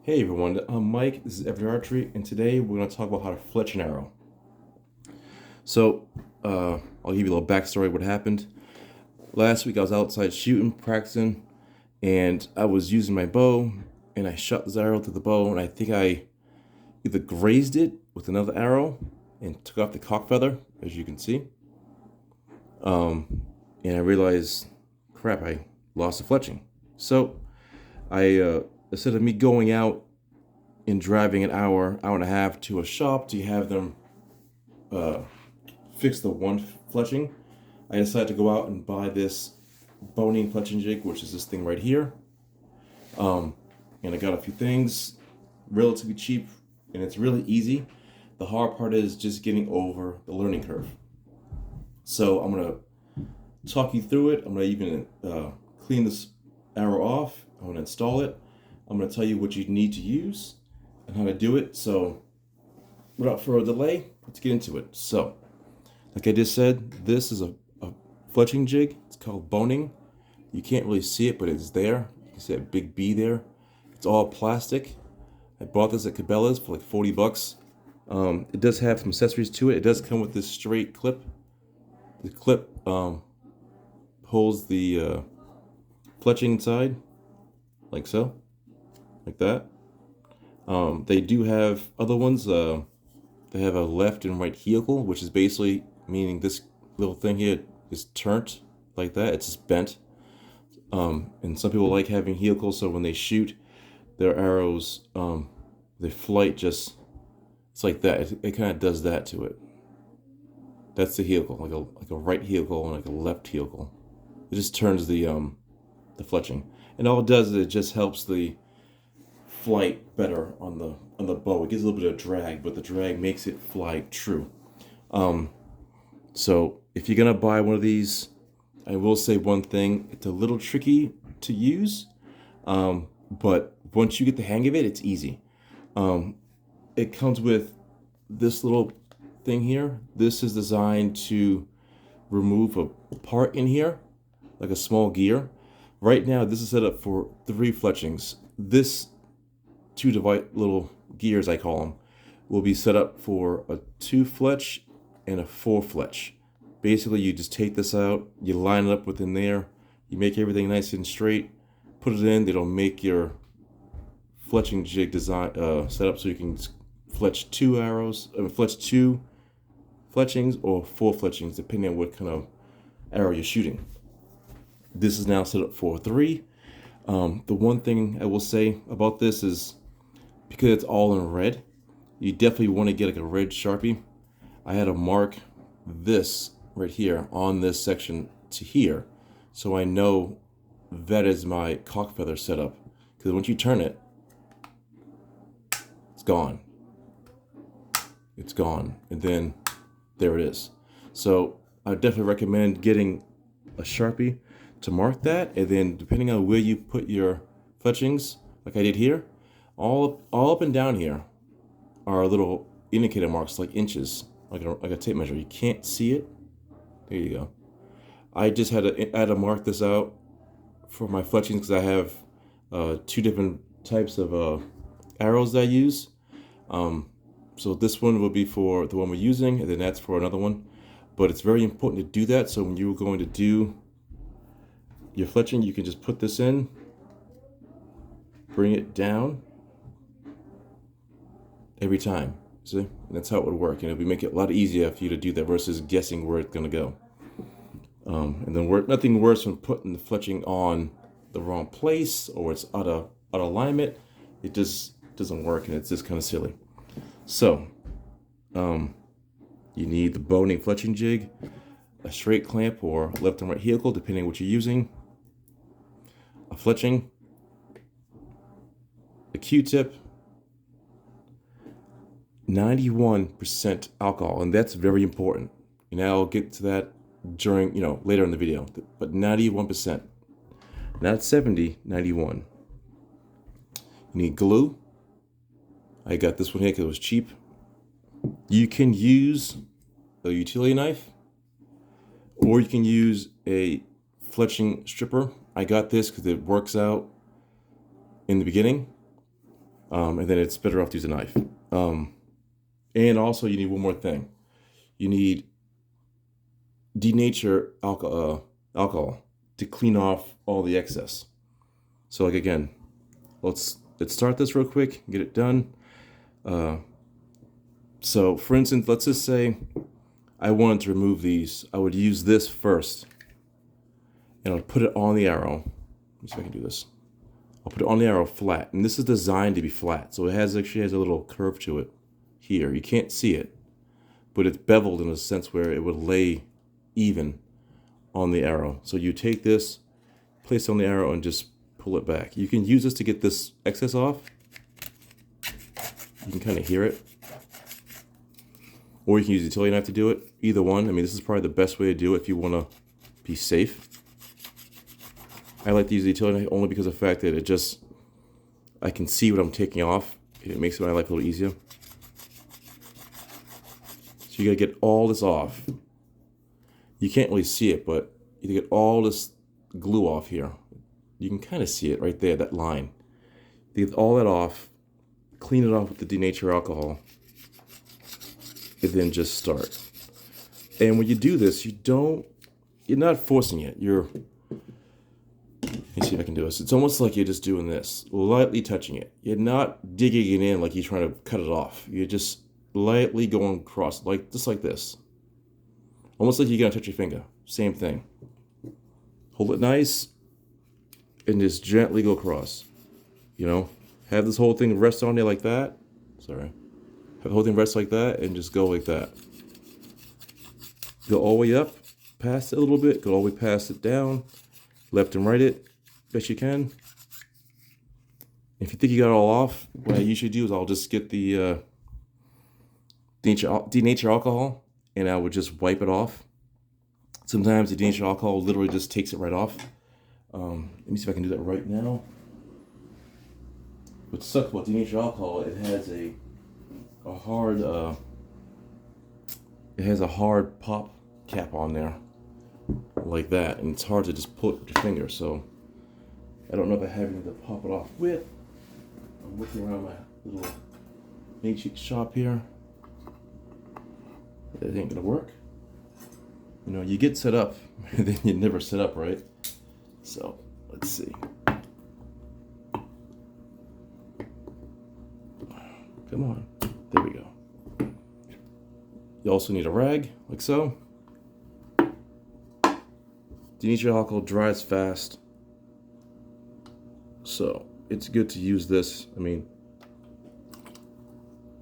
Hey everyone, I'm Mike, this is Archery, and today we're going to talk about how to fletch an arrow. So, I'll give you a little backstory of what happened. Last week I was outside shooting, practicing, and I was using my bow, and I shot this arrow through the bow, and I think I either grazed it with another arrow and took off the cock feather, as you can see. And I realized, crap, I lost the fletching. So, instead of me going out and driving an hour and a half to a shop to have them fix the one fletching, I decided to go out and buy this bohning fletching jig, which is this thing right here. And I got a few things relatively cheap, and it's really easy. The hard part is just getting over the learning curve. So I'm gonna talk you through it. I'm gonna even clean this arrow off. I'm gonna install it. I'm gonna tell you what you need to use and how to do it. So without further delay, let's get into it. So, like I just said, this is a fletching jig. It's called bohning. You can't really see it, but it's there. You can see that big B there. It's all plastic. I bought this at Cabela's for like 40 bucks. It does have some accessories to it. It does come with this straight clip. The clip holds the fletching inside, like so, like that. They do have other ones. They have a left and right helical, which is basically meaning this little thing here is turned like that. It's just bent. And some people like having helicals, so when they shoot their arrows, the flight just, it's like that. It kind of does that to it. That's the helical, like a right helical and like a left helical. It just turns the fletching, and all it does is it just helps the flight better on the bow. It gives a little bit of drag, but the drag makes it fly true. So if you're gonna buy one of these, I will say one thing: it's a little tricky to use, but once you get the hang of it, it's easy. It comes with this little thing here. This is designed to remove a part in here, like a small gear. Right now, this is set up for 3 fletchings. This two little gears, I call them, will be set up for a 2 fletch and a 4 fletch. Basically, you just take this out, you line it up within there, you make everything nice and straight, put it in. It'll make your fletching jig design set up so you can fletch 2 arrows, fletch 2 fletchings or 4 fletchings, depending on what kind of arrow you're shooting. This is now set up for 3. The one thing I will say about this is, because it's all in red, you definitely want to get like a red Sharpie. I had to mark this right here on this section to here, so I know that is my cock feather setup. Because once you turn it, it's gone. It's gone, and then there it is. So I definitely recommend getting a Sharpie to mark that, and then depending on where you put your fletchings, like I did here, all up and down here are little indicator marks, like inches, like a tape measure. You can't see it. There you go. I just had to mark this out for my fletchings because I have 2 different types of arrows that I use. So this one will be for the one we're using, and then that's for another one. But it's very important to do that, so when you're going to do your fletching, you can just put this in, bring it down every time. See? And that's how it would work, and it would make it a lot easier for you to do that versus guessing where it's going to go. And then nothing worse than putting the fletching on the wrong place or it's out of alignment. It just doesn't work, and it's just kind of silly. So, you need the bohning fletching jig, a straight clamp or left and right helical, depending on what you're using, a fletching, a Q-tip, 91% alcohol, and that's very important. And I'll get to that during, later in the video, but 91%, not 70, 91. You need glue. I got this one here because it was cheap. You can use a utility knife, or you can use a fletching stripper. I got this because it works out in the beginning. And then it's better off to use a knife. And also you need one more thing. You need denature alcohol to clean off all the excess. So like again, let's start this real quick, get it done. So for instance, let's just say I wanted to remove these. I would use this first, and I'll put it on the arrow. Let me see if I can do this. I'll put it on the arrow flat, and this is designed to be flat, so it actually has a little curve to it here. You can't see it, but it's beveled in a sense where it would lay even on the arrow. So you take this, place it on the arrow, and just pull it back. You can use this to get this excess off. You can kind of hear it. Or you can use a utility knife to do it. Either one. I mean, this is probably the best way to do it if you want to be safe. I like to use the utility knife only because of the fact that I can see what I'm taking off. It makes my life a little easier. So you gotta get all this off. You can't really see it, but you get all this glue off here. You can kind of see it right there, that line. You get all that off, clean it off with the denature alcohol, and then just start. And when you do this, you're not forcing it. Let me see if I can do this. It's almost like you're just doing this, lightly touching it. You're not digging it in like you're trying to cut it off. You're just lightly going across, just like this. Almost like you're gonna touch your finger. Same thing. Hold it nice, and just gently go across. You know, have this whole thing rest on there like that. Sorry. Have the whole thing rest like that, and just go like that. Go all the way up, past it a little bit, go all the way past it down, left and right it, best you can. If you think you got it all off, what I usually do is I'll just get the denature alcohol, and I would just wipe it off. Sometimes the denature alcohol literally just takes it right off. Let me see if I can do that right now. What sucks about denature alcohol, it has a hard pop cap on there, like that, and it's hard to just pull it with your finger. So I don't know if I have anything to pop it off with. I'm looking around my little makeshift shop here. That ain't gonna work. You know, you get set up, and then you never set up, right? So let's see. Come on. There we go. You also need a rag, like so. Denature alcohol dries fast, so it's good to use this. I mean,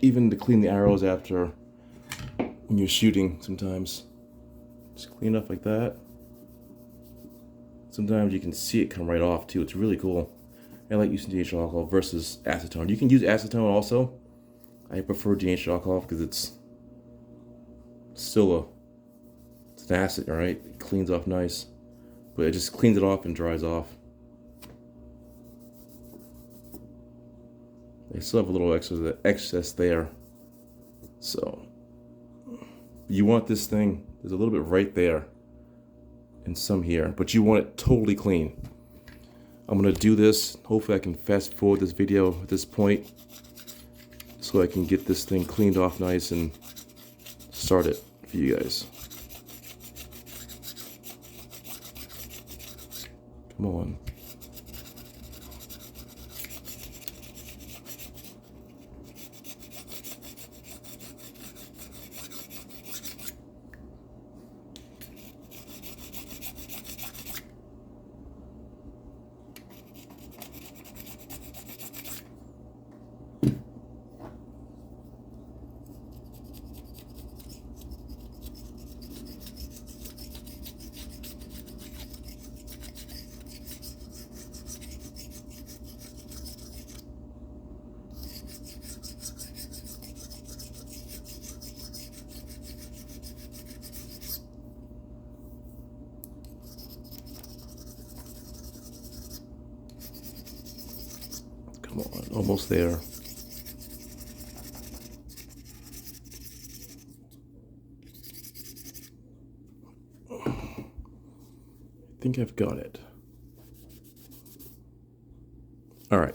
even to clean the arrows after when you're shooting, sometimes just clean up like that. Sometimes you can see it come right off too. It's really cool. I like using denature alcohol versus acetone. You can use acetone also. I prefer denature alcohol because it's still it's an acid, all right? It cleans off nice, but it just cleans it off and dries off. They still have a little excess there. So you want this thing, there's a little bit right there and some here, but you want it totally clean. I'm gonna do this. Hopefully I can fast forward this video at this point so I can get this thing cleaned off nice and start it for you guys. Come on. Come on, almost there. I think I've got it. All right,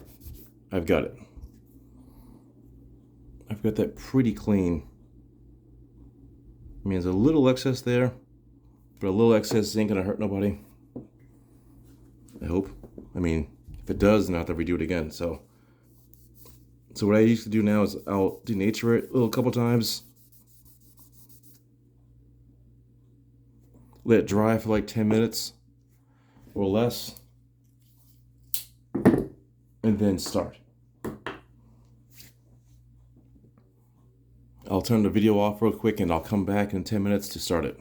I've got it. I've got that pretty clean. I mean, there's a little excess there, but a little excess ain't gonna hurt nobody. I hope. I mean, if it does, then I'll have to redo it again. So what I used to do now is I'll denature it a couple times, let it dry for like 10 minutes or less, and then start. I'll turn the video off real quick and I'll come back in 10 minutes to start it.